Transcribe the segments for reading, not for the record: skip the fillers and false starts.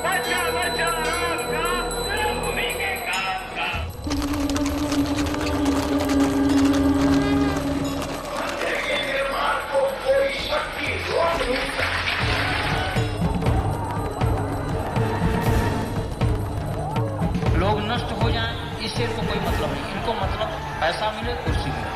बचा बचा राम का भूमि के काम का। मंदिर के निर्माण को कोई शक्ति रोक नहीं सकती। लोग नष्ट हो जाएं इससे इनको कोई मतलब नहीं, इनको मतलब पैसा मिले, कुर्सी मिले।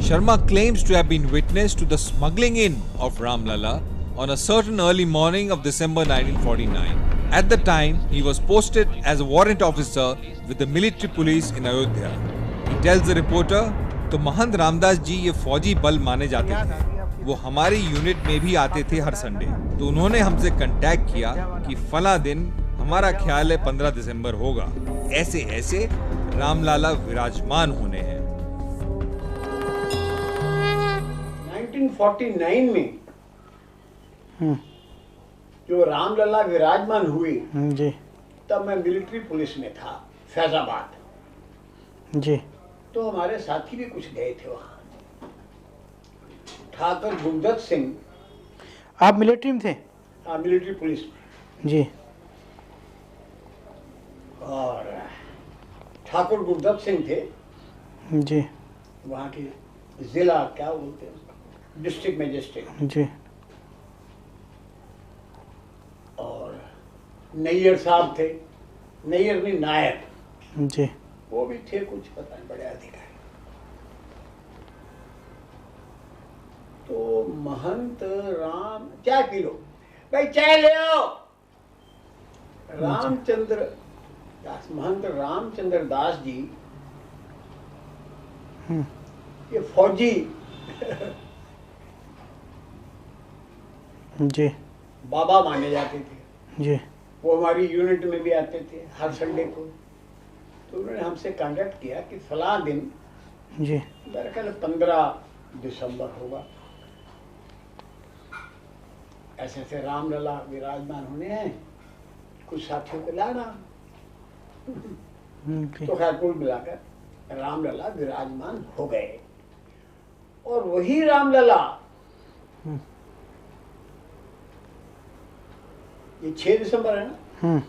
Sharma claims to have been witness to the smuggling in of Ram Lalla on a certain early morning of December 1949. At the time, he was posted as a warrant officer with the military police in Ayodhya. He tells the reporter, तो महंत रामदास जी ये फौजी बल माने जाते थे, वो हमारी unit में भी आते थे हर संडे। तो उन्होंने हमसे कांटेक्ट किया कि फला दिन हमारा ख्याल है 15 दिसंबर होगा, ऐसे ऐसे रामलाला विराजमान होने हैं। 1949 में जो रामलला विराजमान हुई जी तब मैं मिलिट्री पुलिस में था फैजाबाद। जी तो हमारे साथी भी कुछ गए थे वहाँ। ठाकुर गुरदत्त सिंह, आप मिलिट्री में थे? हाँ मिलिट्री पुलिस में, जी। और ठाकुर गुरदत्त सिंह थे जी वहाँ के जिला क्या बोलते हैं, डिस्ट्रिक्ट मजिस्ट्रेट। जी। और नैयर साहब थे, नैयर नहीं नायक, जी वो भी थे कुछ पता नहीं बड़े अधिकारी। तो महंत राम, चाय पी लो भाई, चाय ले आओ। रामचंद्र दास, महंत रामचंद्र दास जी ये फौजी जी बाबा माने जाते थे। जी वो हमारी यूनिट में भी आते थे हर संडे को। तो उन्होंने हमसे कांटेक्ट किया कि फला दिन, जी मेरा ख्याल 15 दिसंबर होगा, ऐसे ऐसे रामलला विराजमान होने हैं, कुछ साथियों को लाना। जी तो खैर कुल मिलाकर रामलला विराजमान हो गए। और वही रामलला ये 6 दिसंबर है ना,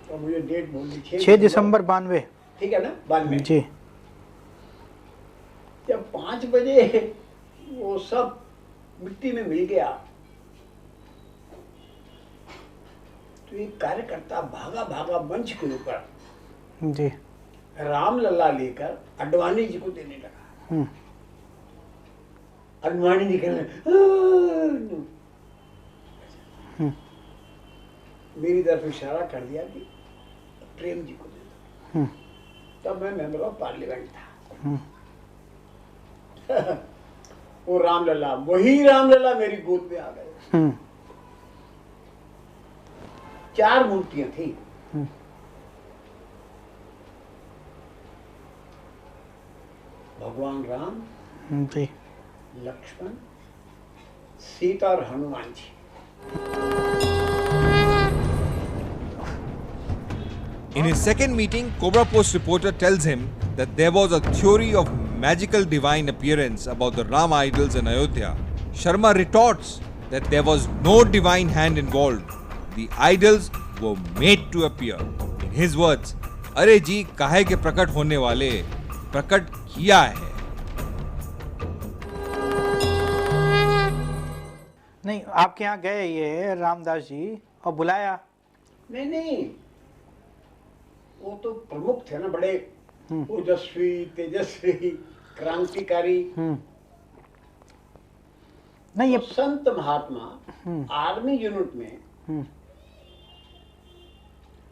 तो मुझे डेट बोल दी, 6 दिसंबर 92। ठीक है ना, 92। जी। जब 5 बजे वो सब मिट्टी में मिल गया तो एक कार्यकर्ता भागा भागा मंच के ऊपर जी रामलला लेकर अडवाणी जी को देने लगा। अडवाणी जी कहने मेरी तरफ इशारा कर दिया कि प्रेम जी को दे दो। तब मैं मेंबर ऑफ पार्लियामेंट था। वो रामलला, वही रामलला मेरी गोद में आ गए। 4 मूर्तियां थी। भगवान राम, जी लक्ष्मण, सीता और Hanuman ji. In his second meeting, Cobra Post reporter tells him that there was a theory of magical divine appearance about the Ram idols in Ayodhya. Sharma retorts that there was no divine hand involved. The idols were made to appear. In his words, अरे जी काहे के प्रकट होने वाले, प्रकट किया है। नहीं, आपके यहाँ गए ये रामदास जी और बुलाया? नहीं, वो तो प्रमुख थे ना, बड़े ओजस्वी, तेजस्वी, क्रांतिकारी। नहीं ये तो संत महात्मा आर्मी यूनिट में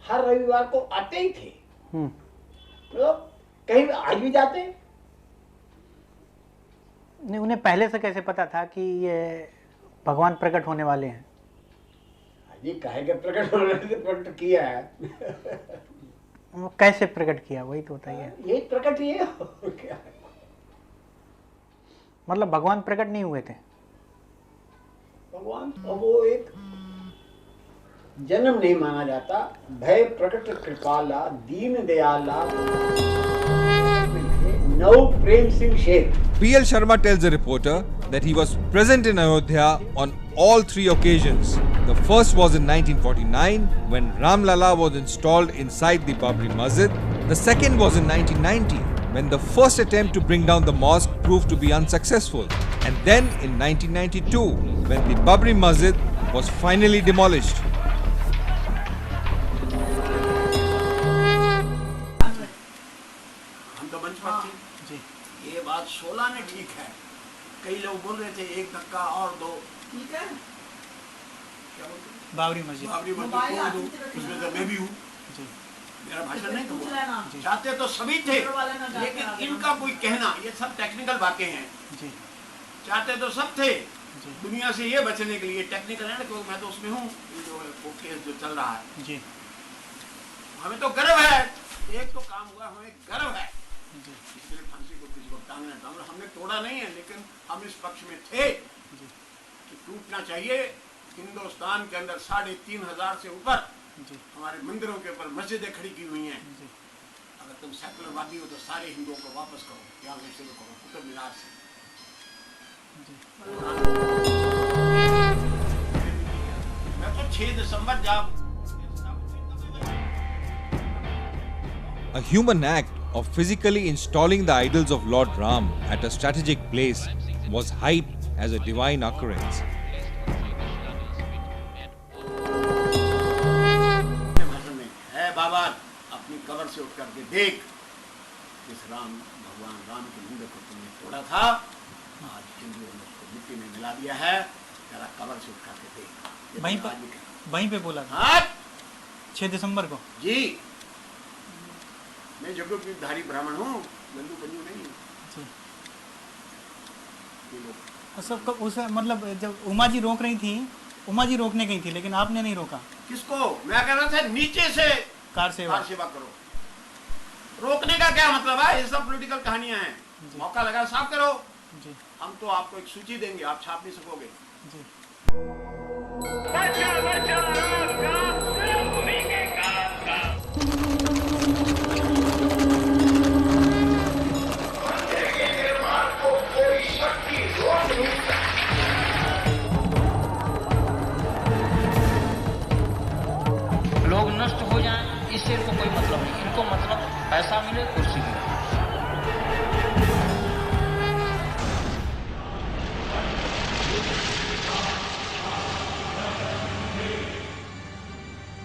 हर रविवार को आते ही थे। मतलब कहीं आज भी जाते हैं। नहीं, उन्हें पहले से कैसे पता था कि ये भगवान प्रकट होने वाले हैं? ये काहे के प्रकट होने से प्रकट किया है। वो कैसे प्रकट किया, वही तो बताइए। ये प्रकट ही है और क्या है? मतलब भगवान प्रकट नहीं हुए थे? भगवान, अब वो एक जन्म नहीं माना जाता। भय प्रकट कृपाला दीन दयाला नव Prem Singh Sheikh. P.L. Sharma tells the reporter that he was present in Ayodhya on all three occasions. The first was in 1949 when Ram Lala was installed inside the Babri Masjid. The second was in 1990 when the first attempt to bring down the mosque proved to be unsuccessful. And then in 1992 when the Babri Masjid was finally demolished. हम तो मंच पर थे। ये बात 16 ने ठीक है। कई लोग बोल रहे थे एक धक्का और दो, ठीक है, क्या बोलते हैं? बाबरी मस्जिद बाबरी मस्जिद तोड़ दो, उसमें तो मैं भी हूँ। मेरा भाषण नहीं था, चाहते तो सभी थे, लेकिन इनका कोई कहना, ये सब टेक्निकल बातें हैं। चाहते तो सब थे, दुनिया से ये बचने के लिए टेक्निकल है ना, मैं तो उसमें हूँ, जो केस जो चल रहा है। हमें तो गर्व है, एक तो काम हुआ, हमें गर्व है। फांसी को किसी को टांगना टांगना, हमने तोड़ा नहीं है, लेकिन हम इस पक्ष में थे कि टूटना चाहिए। हिंदुस्तान के अंदर 3500 से ऊपर हमारे मंदिरों के ऊपर मस्जिदें खड़ी की हुई हैं। अगर तुम सेकुलरवादी हो तो सारे हिंदुओं को वापस करो, यहाँ से शुरू करो, कुतुब मीनार से। मैं तो 6 दिसंबर जब A human act of physically installing the idols of Lord Ram at a strategic place was hyped as a divine occurrence. है बाबा, अपनी कब्र से उठ करके देख, जिस भगवान राम के मंदिर को तुमने तोड़ा था, आज हिंदुओं ने उसको मिट्टी में मिला दिया है। जरा कब्र से उठ करके देख। वहीं पे बोला था हाँ 6 दिसंबर को। जी, मैं जगोधारी ब्राह्मण हूँ, गंदू पंजू नहीं हूँ। सबका उस मतलब जब उमा जी रोक रही थी, उमा जी रोकने गई थी, लेकिन आपने नहीं रोका। किसको? मैं कह रहा था नीचे से कार सेवा करो। रोकने का क्या मतलब है? ये सब पॉलिटिकल कहानियां हैं। मौका लगा साफ करो। जी। हम तो आपको एक सूची देंगे, आप छाप नहीं सकोगे। जी। लोग नष्ट हो जाएं, इससे इनको कोई मतलब नहीं। इनको मतलब पैसा मिले, कुर्सी मिले।